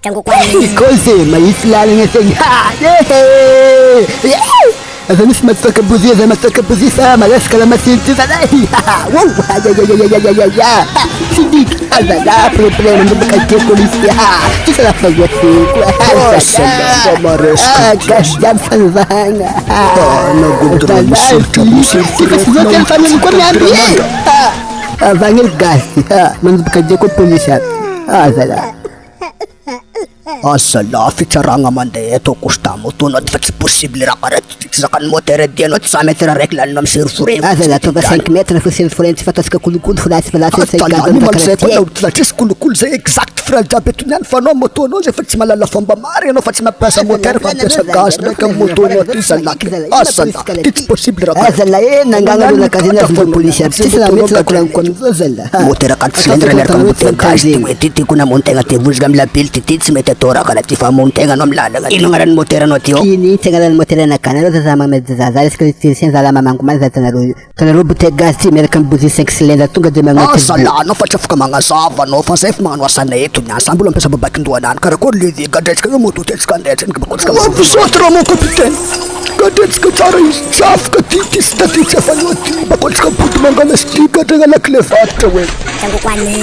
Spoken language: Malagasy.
Kose maislala ngaseng هذا نسمة تكبوزية زي ما تكبوزية سامة لسك لما سينتي زلاي واو يا سيديك هذا لا بروبليم نبقى كيكو ليسيا تسرح فيتيك وسلام بمارسك كشجاب فنفانا أنا قلت رمسك سيكسيوك الفاني نكون عبيه فاني القاسي من نبقى كيكو بوليسات هذا لا Asala ficaranga mande to kustamu to not fix possible rakaret sakan motere dia not sametra reklan nam sir fure هذا لا تبقى 5 متر في السير فرنسي فتسك كل فلاس فلاس طلع من سيكون لو تلاقيس كل زي اكزاكت فرنجا بتنان فنو موتو نو فاتس مالا لا فمبا ماري نو فاتس ما باسا موتير فاتس غاز نك موتو نو تسلا اصلا تيتس بوسيبل ركا هذا لا نغانغا ولا كازينا في البوليسيا تسلا متر كلام كون زلا موتير كانت سلندر نركب بوتير تيتي كنا مونتيغا تيفوز غاملا بيلتي تيتس ميتا تورا كلا تيفا مونتيغا نوم لا ino ngaran moteran otio kini tengalan moteran nakana za zama medzaza escretisien za lama mangu maza tanaru bute gasti merkan buzi 6 cylinder tunga de mangu sala no fa chafka manga sava no fa sef man wasana etu nya sambulo pesa babak nduanan kara ko lidi gadets ka motu tets kan dets ka ko ska sotro mo kapiten gadets ka tara chaf ka titis tatis fa no ti ba ko ska put manga mesti ka tagala klefat we Tangu kwani